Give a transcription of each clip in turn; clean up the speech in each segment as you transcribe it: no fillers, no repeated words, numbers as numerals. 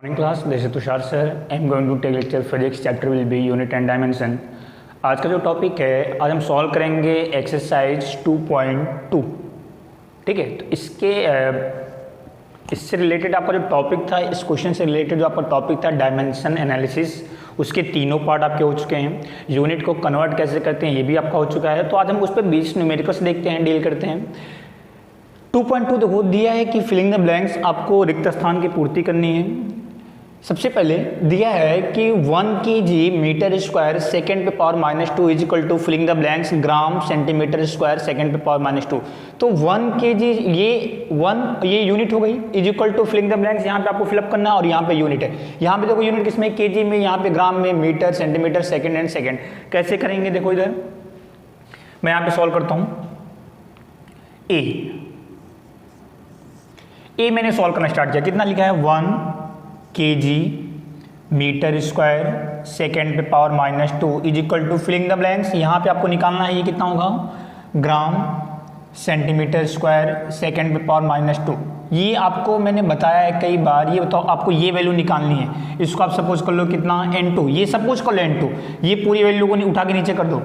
Morning class, this is Tushar sir. I am going to take lecture physics, chapter will be unit and dimension. आज का जो topic है, आज हम solve करेंगे एक्सरसाइज 2.2। ठीक है, तो इससे रिलेटेड आपका जो टॉपिक था, इस क्वेश्चन से रिलेटेड जो आपका टॉपिक था डायमेंशन एनालिसिस, उसके तीनों पार्ट आपके हो चुके हैं। यूनिट को कन्वर्ट कैसे करते हैं ये भी आपका हो चुका है। तो आज हम उस पर 20 न्यूमेरिकल्स देखते हैं, डील करते हैं। 2.2 देखो दिया है कि फिलिंग द ब्लैंक्स, आपको रिक्त स्थान की पूर्ति करनी है। सबसे पहले दिया है कि 1 kg मीटर स्क्वायर सेकेंड पे power -2 is equal to filling the blanks gram centimetre square second पे पावर -2। तो 1 kg ये यूनिट हो गई, is equal to filling the blanks, यहाँ पे आपको फिलअप करना है और यहाँ पे यूनिट है। यहाँ पे देखो यूनिट किसमें, केजी में, यहाँ पे ग्राम में, metre, centimetre, second and second. कैसे करेंगे देखो, इधर मैं यहाँ पे सॉल्व करता हूँ। ए मैंने सॉल्व करना स्टार्ट किया, कितना लिखा है 1 kg मीटर स्क्वायर सेकेंड पे power -2 is equal to filling the blanks. यहाँ पे आपको निकालना है ये कितना होगा, ग्राम सेंटीमीटर स्क्वायर सेकेंड पे पावर -2। ये आपको मैंने बताया है कई बार। ये बताओ, आपको ये वैल्यू निकालनी है। इसको आप सपोज कर लो कितना, n2। ये सपोज कर लो n2, ये पूरी वैल्यू को उठा के नीचे कर दो,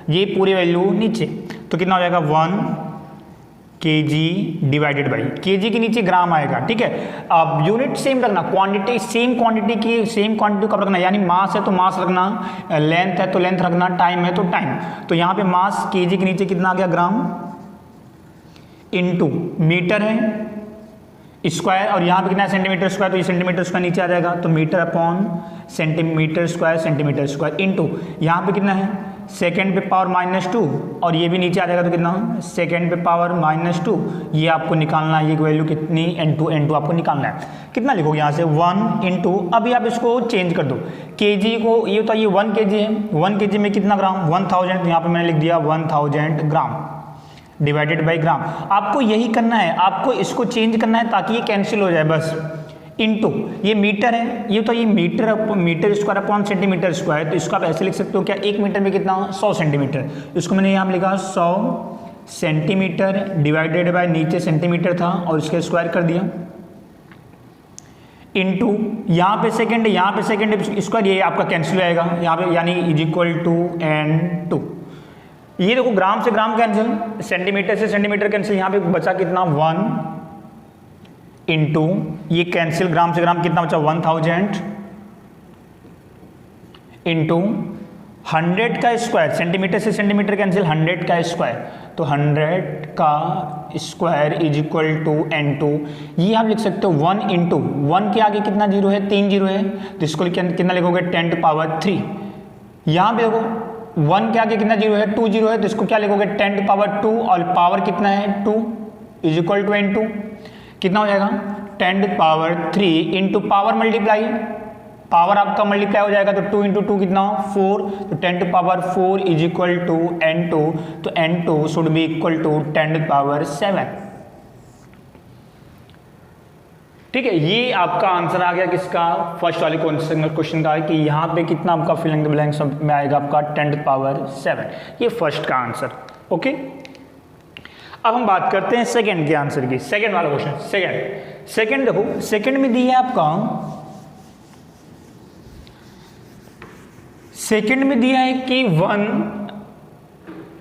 ये पूरी वैल्यू नीचे, तो कितना हो जाएगा 1 kg डिवाइडेड बाई, kg के नीचे ग्राम आएगा। ठीक है, अब यूनिट सेम रखना, क्वांटिटी सेम क्वांटिटी कब रखना, यानी मास है तो मास रखना, लेंथ है तो लेंथ रखना, टाइम है तो टाइम। तो यहाँ पे मास kg के नीचे कितना आ गया, ग्राम, इनटू मीटर है स्क्वायर, और यहाँ पे कितना है सेंटीमीटर स्क्वायर, तो ये सेंटीमीटर स्क्वायर नीचे आ जाएगा, तो metre upon centimetre square into यहाँ पे कितना है सेकेंड पे पावर -2, और ये भी नीचे आ जाएगा, तो कितना सेकेंड पे पावर -2। ये आपको निकालना है, ये वैल्यू कितनी, n2 आपको निकालना है। कितना लिखोगे यहाँ से 1 इंटू, अभी आप इसको चेंज कर दो, kg को, ये तो ये 1 kg है, 1 kg में कितना ग्राम, 1000, तो यहाँ पे मैंने लिख दिया 1000 ग्राम डिवाइडेड बाई ग्राम। आपको यही करना है, आपको इसको चेंज करना है ताकि ये कैंसिल हो जाए बस। इनटू ये मीटर है, ये तो ये metre square upon centimetre square, तो इसको आप ऐसे लिख सकते हो क्या, 1 मीटर में कितना, 100 सेंटीमीटर। इसको मैंने यहाँ लिखा 100 सेंटीमीटर डिवाइडेड बाय, नीचे सेंटीमीटर था और इसके स्क्वायर कर दिया, इनटू यहाँ पे सेकेंड, यहाँ पे सेकेंड स्क्वायर, ये आपका कैंसिल हो जाएगा यहाँ पे, यानी इज इक्वल टू n2। ये देखो ग्राम से ग्राम कैंसिल, सेंटीमीटर से सेंटीमीटर कैंसिल, यहाँ पे बचा कितना 1 इंटू ये कैंसिल, ग्राम से ग्राम कितना बचा 1000 इंटू 100 का स्क्वायर, सेंटीमीटर से सेंटीमीटर कैंसिल, 100 का स्क्वायर, तो 100 का square is equal to n2। ये आप लिख सकते हो 1 इंटू 1 के आगे कितना जीरो है, 3 जीरो है, तो इसको कितना लिखोगे 10⁻3। यहाँ पे देखो 1 के आगे कितना जीरो है, 2 जीरो है, तो इसको क्या लिखोगे 10⁻2, और पावर कितना है 2 इज इक्वल टू n2। कितना हो जाएगा 10⁻3 इंटू पावर मल्टीप्लाई, पावर आपका मल्टीप्लाई हो जाएगा, तो 2 इंटू 2 कितना 4, तो 10⁻4 इज इक्वल टू n2, तो n2 should be equal to 10⁻7। ठीक है, ये आपका आंसर आ गया किसका, फर्स्ट वाले क्वेश्चन का, कि यहाँ पे कितना आपका फिलिंग द ब्लैंक्स में आएगा आपका 10⁻7। ये फर्स्ट का आंसर। ओके, अब हम बात करते हैं सेकंड के आंसर की। सेकंड वाला क्वेश्चन, सेकंड देखो, सेकंड में दी है आपका, सेकंड में दिया है कि 1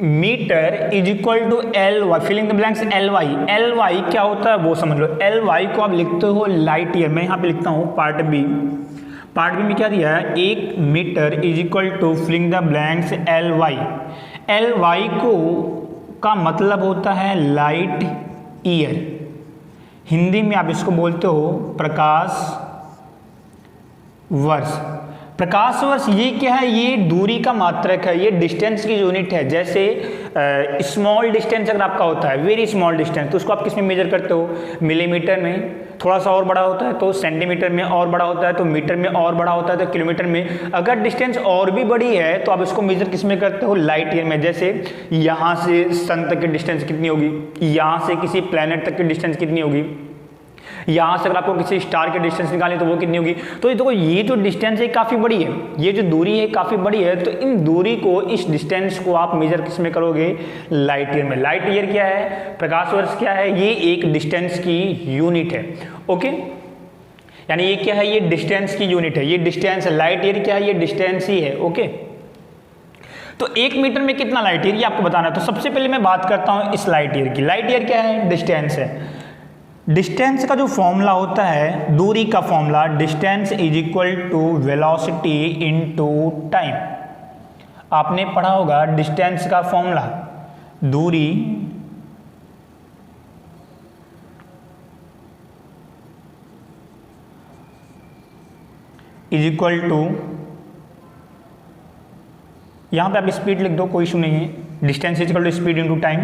metre is equal to Ly, filling the blanks Ly क्या होता है वो समझ लो। Ly को आप लिखते हो लाइट ईयर, मैं यहाँ पे लिखता हूँ पार्ट बी में क्या दिया है, 1 metre is equal to filling the blanks Ly को का मतलब होता है लाइट ईयर, हिंदी में आप इसको बोलते हो प्रकाश वर्ष। प्रकाश वर्ष ये क्या है, ये दूरी का मात्रक है, ये डिस्टेंस की यूनिट है। जैसे स्मॉल डिस्टेंस अगर आपका होता है, वेरी स्मॉल डिस्टेंस, तो उसको आप किस में मेजर करते हो, मिलीमीटर में, थोड़ा सा और बड़ा होता है तो सेंटीमीटर में, और बड़ा होता है तो मीटर में, और बड़ा होता है तो किलोमीटर में। अगर डिस्टेंस और भी बड़ी है तो आप इसको मेजर किस में करते हो, लाइट ईयर में। जैसे यहाँ से सन तक की डिस्टेंस कितनी होगी, यहाँ से किसी प्लैनेट तक की डिस्टेंस कितनी होगी, यहाँ से अगर आपको किसी स्टार की डिस्टेंस निकालनी तो वो कितनी होगी। तो ये देखो, ये जो डिस्टेंस है काफ़ी बड़ी है, ये जो दूरी है काफ़ी बड़ी है, तो इन दूरी को, इस डिस्टेंस को आप मेजर किस में करोगे, लाइट ईयर में। लाइट ईयर क्या है, प्रकाश वर्ष क्या है, ये एक डिस्टेंस की यूनिट है। ओके, यानी ये क्या है, ये डिस्टेंस की यूनिट है, ये डिस्टेंस है। लाइट ईयर क्या है, ये डिस्टेंस ही है। ओके, तो 1 मीटर में कितना लाइट ईयर ये आपको बताना है। तो सबसे पहले मैं बात करता हूं इस लाइट ईयर की। लाइट ईयर क्या है, डिस्टेंस है। डिस्टेंस का जो फॉर्मूला होता है, दूरी का formula, distance is equal to velocity into time. आपने पढ़ा होगा डिस्टेंस का फॉर्मूला, दूरी इज इक्वल टू, यहां पे आप स्पीड लिख दो, कोई इशू नहीं है। Distance is equal to speed into time.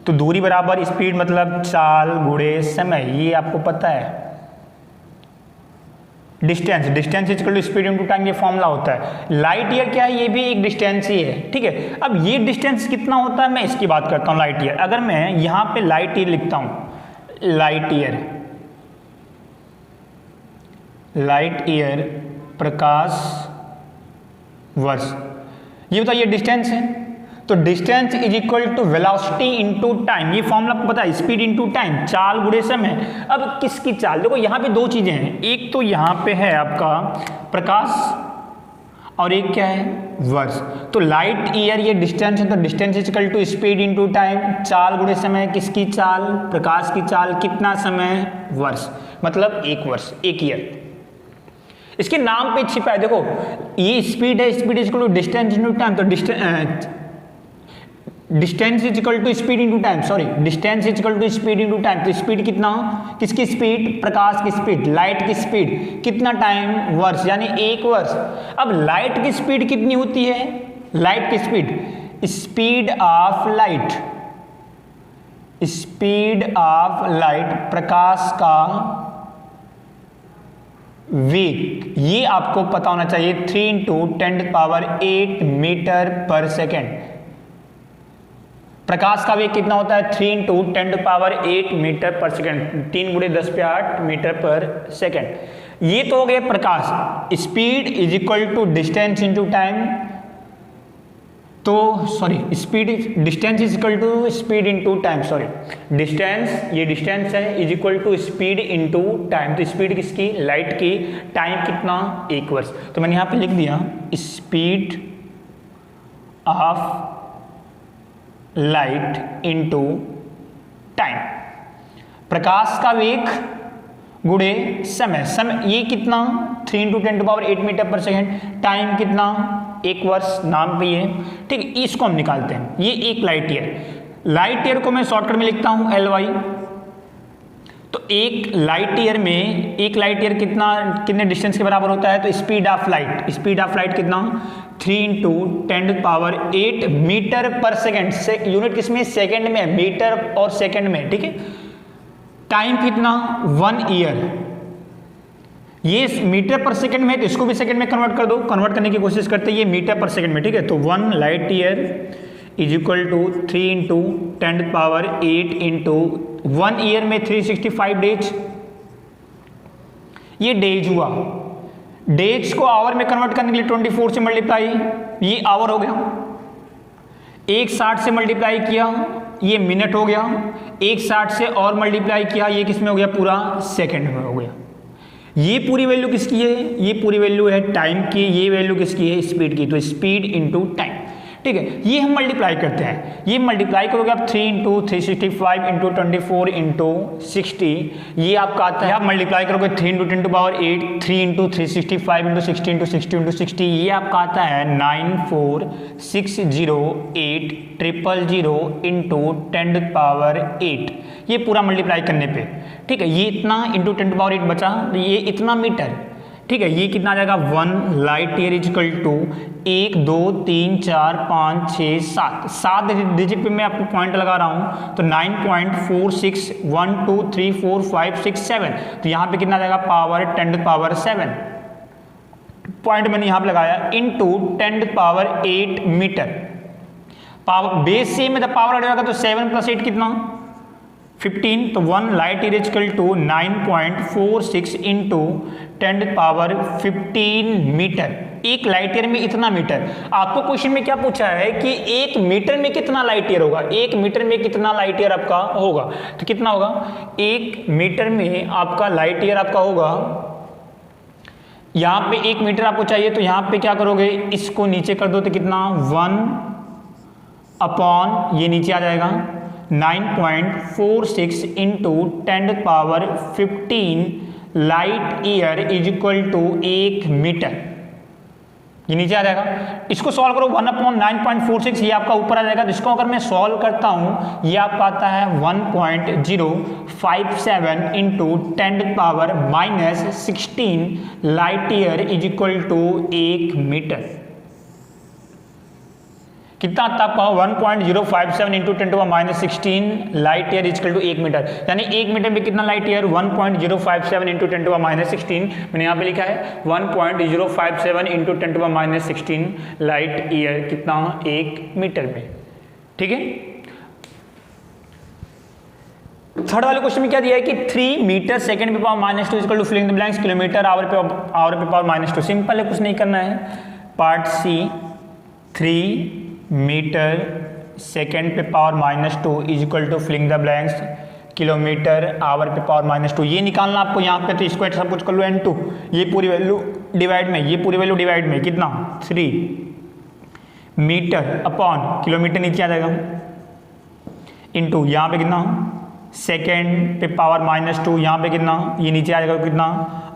तो दूरी बराबर स्पीड मतलब चाल गुणे समय, ये आपको पता है। Distance is equal to speed into time, ये फॉर्मूला होता है। लाइट ईयर क्या है, ये भी एक डिस्टेंस ही है। ठीक है, अब ये डिस्टेंस कितना होता है, मैं इसकी बात करता हूं। लाइट ईयर, अगर मैं यहां पे लाइट ईयर लिखता हूं, लाइट ईयर प्रकाश वर्ष, ये बताइए डिस्टेंस है। तो distance is equal to velocity into time, ये फॉर्मूला आपको पता है, स्पीड इनटू टाइम, चाल गुणे समय। अब किसकी चाल, देखो यहां पे दो चीजें हैं, एक तो यहां पे है आपका प्रकाश और एक क्या है, वर्ष। तो लाइट ईयर ये डिस्टेंस है, तो distance is equal to speed into time, चाल गुणे समय, किसकी चाल, प्रकाश की चाल, कितना समय, वर्ष, मतलब 1 वर्ष, 1 ईयर। इसके नाम पे छिपा है, देखो ये स्पीड है, speed is equal to distance into time, तो distance is equal to speed into time, sorry, distance is equal to speed into time. तो स्पीड कितना, किसकी स्पीड, प्रकाश की स्पीड, लाइट की स्पीड, कितना टाइम, वर्ष, यानी 1 वर्ष। अब लाइट की स्पीड कितनी होती है, लाइट की स्पीड ऑफ लाइट, प्रकाश का वेग, ये आपको पता होना चाहिए, 3 × 10⁸ मीटर पर सेकेंड। प्रकाश का वेग कितना होता है, 3 × 10⁸ मीटर पर सेकेंड, 3 × 10⁸ मीटर पर सेकेंड। ये तो हो गया प्रकाश। Speed is equal to distance into time, तो sorry distance is equal to speed into time, sorry distance, ये डिस्टेंस है, is equal to speed into time. तो स्पीड किसकी, लाइट की, टाइम कितना, 1 वर्ष। तो मैंने यहां पे लिख दिया speed of light into time, प्रकाश का वेग गुणे समय, ये कितना, 3 × 10⁸ मीटर पर सेकेंड, टाइम कितना, 1 वर्ष, नाम पे ये। ठीक है, इसको हम निकालते हैं, ये एक लाइट ईयर को मैं शॉर्टकट में लिखता हूं LY। तो एक लाइट ईयर कितने डिस्टेंस के बराबर होता है, तो स्पीड ऑफ लाइट कितना, 3 × 10⁸ मीटर पर सेकेंड, यूनिट किसमें, सेकेंड में, मीटर और सेकेंड में। ठीक है, टाइम कितना, 1 ईयर, ये मीटर पर सेकंड में है तो इसको भी सेकंड में कन्वर्ट कर दो, कन्वर्ट करने की कोशिश करते हैं, ये मीटर पर सेकंड में। ठीक है, तो 1 light year is equal to 3 × 10⁸ into 1 year में 365 डेज, ये डेज हुआ। डेज को आवर में कन्वर्ट करने के लिए 24 से मल्टीप्लाई, ये आवर हो गया। 160 से मल्टीप्लाई किया, ये मिनट हो गया। 160 से और मल्टीप्लाई किया, ये किस में हो गया, पूरा सेकंड में हो गया। ये पूरी वैल्यू किसकी है, ये पूरी वैल्यू है टाइम की, ये वैल्यू किसकी है, स्पीड की। तो स्पीड इनटू टाइम। ठीक है, ये हम मल्टीप्लाई करते हैं, ये मल्टीप्लाई करोगे आप 3 × 365 इंटू 24 इंटू 60, ये आपका आता है, आप मल्टीप्लाई करोगे 3 × 10⁸, 3 × 365 इंटू 60 इंटू 60 इंटू 60, ये आपका आता है 9460800 इंटू 10⁸, ये पूरा मल्टीप्लाई करने पे। ठीक है, ये इतना इंटू 10⁸ बचा, ये इतना मीटर। ठीक है, ये कितना आ जाएगा, 1 light year is equal to 1 2 3 4 5 6 7 digit पे मैं आपको पॉइंट लगा रहा हूं, तो 9.46 1 2 3 4 5 6 7, तो यहां पे कितना आ जाएगा, पावर 10⁸, पॉइंट मैंने यहां पे लगाया, into 10⁸ metre. Power base same में पावर हट जाएगा, तो 7 + 8 कितना, 15, तो 1 light year equal to 9.46 into 10⁻15 metre. एक लाइट ईयर में इतना मीटर। आपको क्वेश्चन में क्या पूछा है कि एक मीटर में कितना लाइट ईयर होगा, एक मीटर में कितना लाइट ईयर आपका होगा, तो कितना होगा, एक मीटर में आपका लाइट ईयर आपका होगा, यहां पे 1 मीटर आपको चाहिए, तो यहां पे क्या करोगे, इसको नीचे कर दो तो कितना 1 ये नीचे आ जाएगा 9.46 into 10⁻15 light year is equal to 1 metre, ये नीचे आ जाएगा। इसको सॉल्व करो 1/9.46, ये आपका ऊपर आ जाएगा। जिसको अगर मैं सॉल्व करता हूं, ये आपका आता है 1.057 into 10⁻16 light year is equal to 1 metre. कितना आता है आपका 1.057 into 10⁻16 light year is equal to 1 metre, यानी 1 मीटर में कितना लाइट ईयर 1.057 इंटू 10⁻16, मैंने यहाँ पे लिखा है 1.057 इंटू 10⁻16 लाइट ईयर कितना 1 मीटर में। ठीक है, थर्ड वाले क्वेश्चन में क्या दिया है कि 3 मीटर सेकंड पे power -2 equal to filling the blanks kilometre hour पे पावर -2। सिंपल है, कुछ नहीं करना है। पार्ट सी 3 मीटर सेकेंड पे power -2 is equal to filling the blanks kilometre hour पे पावर -2, ये निकालना आपको यहाँ पे। तो इसको सब कुछ कर लो n2, ये पूरी वैल्यू डिवाइड में, ये पूरी वैल्यू डिवाइड में कितना 3 मीटर अपॉन किलोमीटर नीचे आ जाएगा, इंटू यहाँ पे कितना सेकेंड पे पावर -2, यहाँ पे कितना, ये नीचे आ जाएगा कितना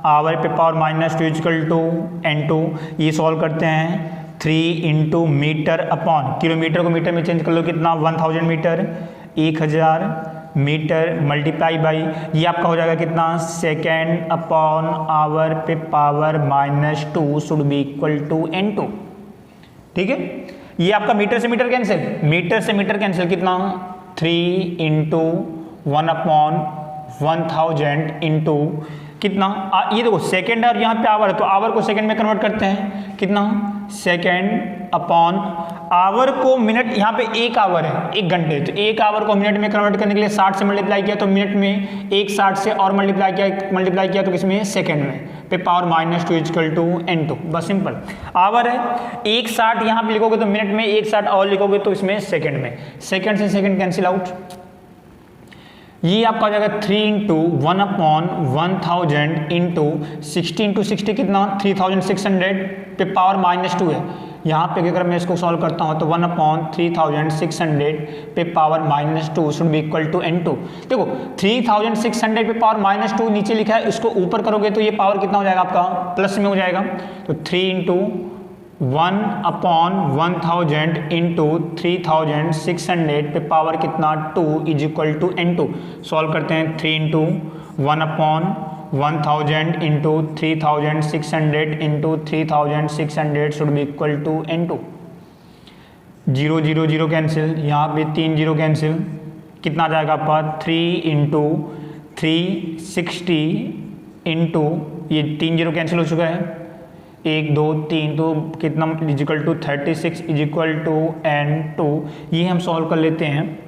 आवर पे power -2 is equal to n2। ये सॉल्व करते हैं 3 इंटू मीटर अपॉन किलोमीटर को मीटर में चेंज कर लो, कितना 1000 मीटर, 1000 मीटर मल्टीप्लाई बाई ये आपका हो जाएगा कितना सेकेंड अपॉन आवर पे power -2 should be equal to n2। ठीक है, ये आपका मीटर से मीटर कैंसिल, मीटर से मीटर कैंसिल, कितना 3 इंटू 1/1000 इंटू कितना ये देखो सेकेंड और यहाँ पे आवर है, तो आवर को सेकेंड में कन्वर्ट करते हैं, कितना सेकेंड अपॉन आवर को मिनट, यहाँ पे 1 आवर है 1 घंटे, तो 1 आवर को मिनट में कन्वर्ट करने के लिए 60 से मल्टीप्लाई किया, तो मिनट में 1 60 से और मल्टीप्लाई किया तो किसमें सेकेंड में पे पावर -2 इक्वल टू n2। बस सिंपल, आवर है 1 60 यहाँ पे लिखोगे तो मिनट में 1 60 और लिखोगे तो इसमें सेकेंड में, सेकेंड से सेकेंड कैंसिल आउट। ये आपका हो जाएगा 3 इंटू 1/1000 इंटू 60 इंटू 60 कितना 3600 पे पावर -2 है। यहाँ पे अगर मैं इसको सॉल्व करता हूँ तो 1/3600 पे power -2 should be equal to n2। देखो 3600 पे पावर -2 नीचे लिखा है, इसको ऊपर करोगे तो ये पावर कितना हो जाएगा आपका प्लस में हो जाएगा, तो 3 इंटू 1/1000 इंटू 3600 पे पावर कितना 2 is equal to n2। Solve करते हैं 3 into 1/1000 into 3600 into 3600 should be equal to n2। 0 0 0 cancel, यहाँ पे 3 0 कैंसिल, कितना आ जाएगा आपका 3 इंटू 360 इंटू ये 3 0 कैंसिल हो चुका है, 1 2 3, तो कितना is equal to 36 is equal to n2। ये हम सॉल्व कर लेते हैं,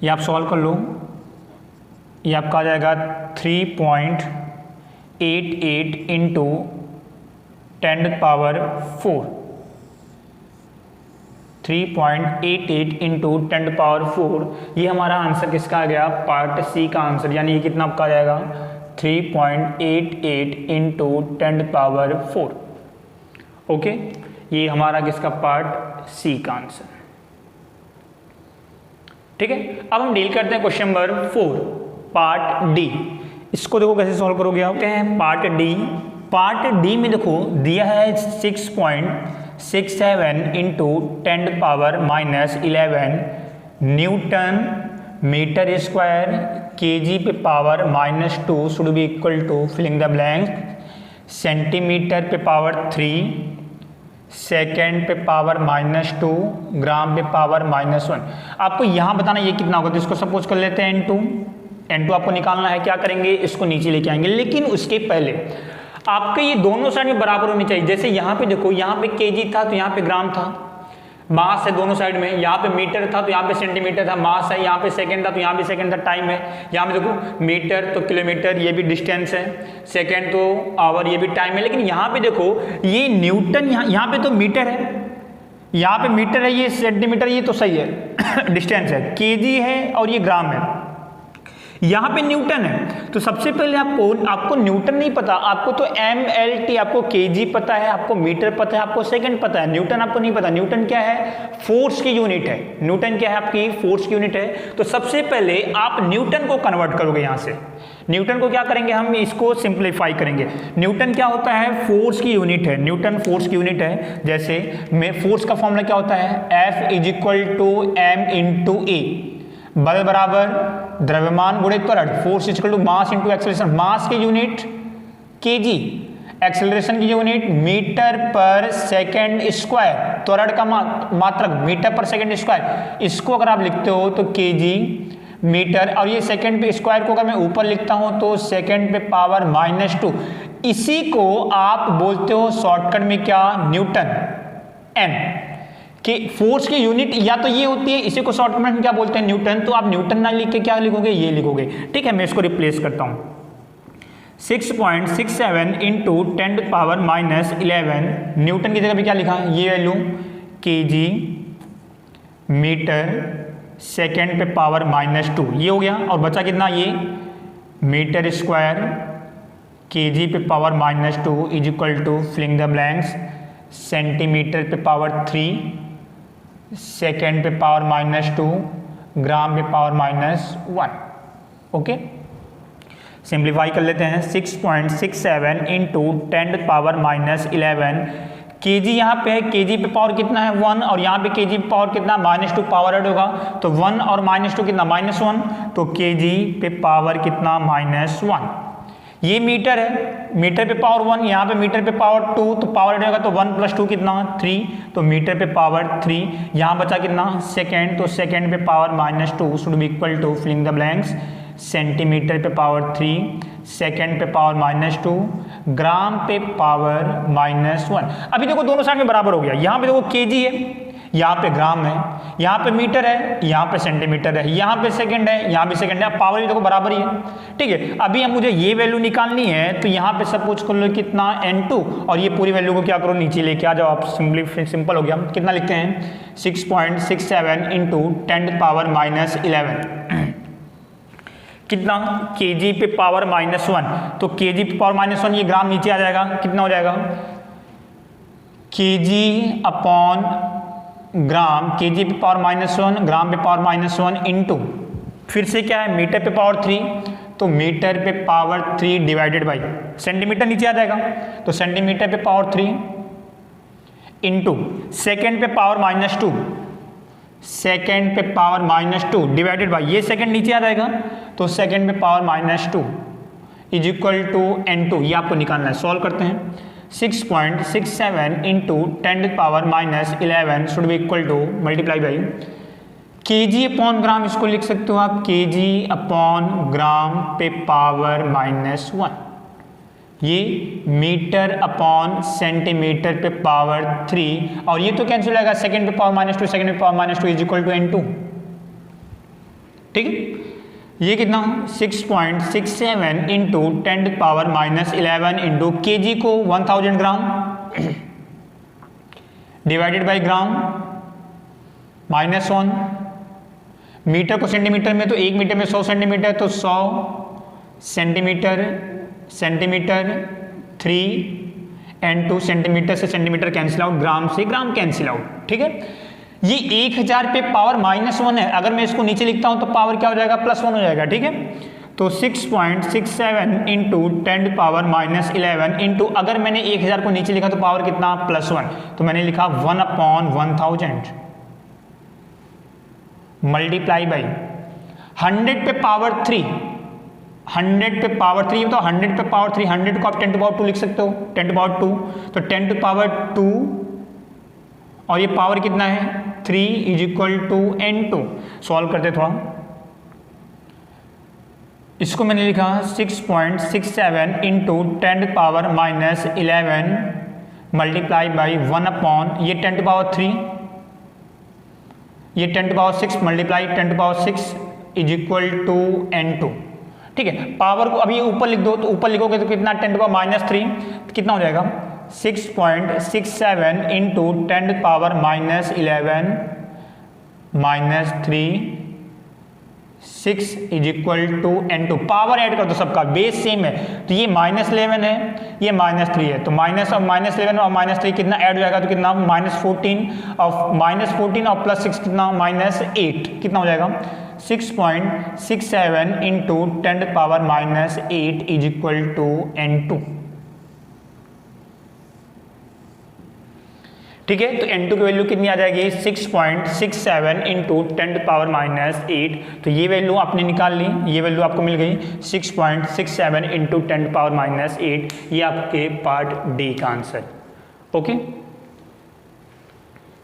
ये आप सॉल्व कर लो, ये आपका आ जाएगा 3.88 इंटू 10⁻4, 3.88 इंटू 10⁻4। ये हमारा आंसर किसका आ गया, पार्ट सी का आंसर, यानी ये कितना आपका आ जाएगा 3.88 इंटू 10⁻4। ओके, ये हमारा किसका पार्ट सी का आंसर। ठीक है, अब हम डील करते हैं क्वेश्चन नंबर 4 पार्ट डी। इसको देखो कैसे सॉल्व करोगे आप। पार्ट डी, पार्ट डी में देखो दिया है 6.67 into 10⁻11 newton metre square KG पे power -2 should be equal to filling the blank centimetre पे पावर 3, सेकेंड पे पावर -2, ग्राम पे पावर -1। आपको यहाँ बताना ये कितना होगा, तो इसको सपोज कर लेते हैं n2 आपको निकालना है। क्या करेंगे, इसको नीचे लेके आएंगे, लेकिन उसके पहले आपके ये दोनों साइड में बराबर होनी चाहिए। जैसे यहाँ पे देखो, यहाँ पे केजी था तो यहाँ पे ग्राम था, मास है दोनों साइड में, यहाँ पे मीटर था तो यहाँ पे सेंटीमीटर था, मास है, यहाँ पे सेकंड था तो यहाँ भी सेकंड था, टाइम है, यहाँ पे देखो मीटर तो किलोमीटर, ये भी डिस्टेंस है, सेकंड तो आवर, ये भी टाइम है। लेकिन यहाँ पे देखो ये न्यूटन, यहाँ पे तो मीटर है, यहाँ पे मीटर है, ये सेंटीमीटर, ये तो सही है डिस्टेंस है, केजी है और ये ग्राम है, यहाँ पे न्यूटन है। तो सबसे पहले आपको न्यूटन नहीं पता, आपको तो MLT, आपको केजी पता है, आपको मीटर पता है, आपको सेकंड पता है, न्यूटन आपको नहीं पता। न्यूटन क्या है? फोर्स की यूनिट है। न्यूटन क्या है? आपकी फोर्स की यूनिट है। तो सबसे पहले आप न्यूटन को कन्वर्ट करोगे यहाँ से। न्यूटन को क्या करेंगे हम? इसको सिंप्लीफाई करेंगे। न्यूटन क्या होता है? फोर्स की यूनिट है। न्यूटन फोर्स की यूनिट है। जैसे फोर्स का फॉर्मूला क्या होता है? F = m × A, बल बराबर द्रव्यमान गुणित त्वरण, force equal to mass into acceleration. Mass की यूनिट केजी, एक्सेलरेशन की यूनिट मीटर पर सेकंड स्क्वायर, त्वरण का मात्रक मीटर पर सेकंड स्क्वायर। इसको अगर आप लिखते हो तो केजी मीटर, और ये सेकंड पे स्क्वायर को अगर मैं ऊपर लिखता हूं तो सेकंड पे पावर -2। इसी को आप बोलते हो शॉर्टकट में क्या? न्यूटन। एन कि फोर्स की यूनिट या तो ये होती है, इसी को शॉर्टकट में क्या बोलते हैं? न्यूटन। तो आप न्यूटन ना लिख के क्या लिखोगे? ये लिखोगे। ठीक है, मैं इसको रिप्लेस करता हूं। 6.67 × 10⁻11 न्यूटन की जगह पे क्या लिखा? ये वैल्यू केजी मीटर सेकेंड पे पावर -2, ये हो गया। और बचा कितना? ये मीटर स्क्वायर केजी पे power -2 equal to filling the blanks centimetre पे पावर 3, सेकेंड पे पावर -2, ग्राम पे पावर -1। ओके, सिंप्लीफाई कर लेते हैं। 6.67 × 10⁻11 केजी यहाँ पे है, केजी पे पावर कितना है? 1, और यहाँ पे केजी पे पावर कितना? -2, पावर ऐड होगा तो 1 और -2 कितना? -1, तो केजी पे पावर कितना? -1। ये मीटर है, मीटर पे पावर 1, यहाँ पे मीटर पे पावर 2, तो पावर ऐड होगा तो 1 + 2 कितना? 3, तो मीटर पे पावर 3। यहाँ बचा कितना? सेकेंड, तो सेकेंड पे power -2 should be equal to filling the blanks centimetre पे पावर 3, सेकेंड पे पावर -2, ग्राम पे पावर -1। अभी देखो दोनों साइड में बराबर हो गया। यहाँ पे देखो केजी है, यहाँ पे ग्राम है, यहाँ पे मीटर है, यहाँ पे सेंटीमीटर है, यहाँ पे सेकंड है, यहाँ भी सेकंड है। पावर भी देखो बराबर ही है। ठीक है, अभी हम मुझे ये वैल्यू निकालनी है तो यहाँ पे सब कुछ कर लो कितना? N2, और ये पूरी वैल्यू को क्या करो? नीचे लेके आ जाओ आप। सिंपल हो गया। कितना लिखते हैं? 6.67 × 10⁻11 कितना? केजी पे पावर -1, तो केजी पे पावर -1, ये ग्राम नीचे आ जाएगा। कितना हो जाएगा? केजी अपॉन ग्राम, केजी पे पावर -1, ग्राम पे पावर -1 इंटू, फिर से क्या है? मीटर पे पावर 3, तो मीटर पे पावर 3 डिवाइडेड बाई सेंटीमीटर नीचे आ जाएगा, तो सेंटीमीटर पे पावर 3 इंटू सेकेंड पे पावर -2, सेकेंड पे पावर -2 डिवाइडेड बाई ये सेकेंड नीचे आ जाएगा, तो सेकेंड पे power -2 is equal to N2। ये आपको निकालना है। सॉल्व करते हैं। 6.67 × 10⁻11 should be equal to multiply by KG upon gram, इसको लिख सकते हो आप केजी अपॉन ग्राम पे पावर -1। ये मीटर अपॉन सेंटीमीटर पे पावर 3, और ये तो कैंसिल होगा, सेकंड पे पावर -2, सेकंड पे power -2 is equal to N2। ठीक है, ये कितना? 6.67 × 10⁻11 इंटू केजी को 1000 gram divided by gram -1, metre को सेंटीमीटर में, तो 1 मीटर में 100 सेंटीमीटर, तो 100 सेंटीमीटर, सेंटीमीटर 3 N2, सेंटीमीटर से सेंटीमीटर कैंसिल आउट, ग्राम से ग्राम कैंसिल आउट। ठीक है, ये 1000 पे पावर -1 है। अगर मैं इसको नीचे लिखता हूं तो पावर क्या हो जाएगा? +1 हो जाएगा। ठीक है, तो 6.67 × 10⁻11 इंटू, अगर मैंने 1000 को नीचे लिखा तो पावर कितना? +1, तो मैंने लिखा 1/1000 मल्टीप्लाई बाई 100 पे पावर 3, 100 पे पावर 3, तो 100 पे पावर 3, 100 को आप 10⁻2 लिख सकते हो, 10⁻2, तो 10⁻2, और ये पावर कितना है? 3 is equal to N2। Solve करते थोड़ा, इसको मैंने लिखा 6.67 × 10⁻11 मल्टीप्लाई बाई 1 अपॉन ये 10⁻3, ये 10 to power 6 multiply 10 to power 6 is equal to n2। ठीक है, पावर को अभी ऊपर लिख दो, तो ऊपर लिखोगे तो कितना 10 टू पावर -3 तो कितना हो जाएगा 6.67 इंटू 10 to power -11 -3 6 is equal to n2। Power add कर दो, सबका बेस सेम है, तो ये -11 है, ये -3 है, तो माइनस और -11 और -3 कितना ऐड हो जाएगा, तो कितना -14 और +6 कितना -8 कितना हो जाएगा 6.67 इंटू 10 to power -8 is equal to n2। ठीक है, तो n2 की वैल्यू कितनी आ जाएगी 6.67 इंटू 10 टू पावर -8। तो ये वैल्यू आपने निकाल ली, ये वैल्यू आपको मिल गई 6.67 इंटू 10 टू पावर -8। ये आपके पार्ट डी का आंसर। ओके।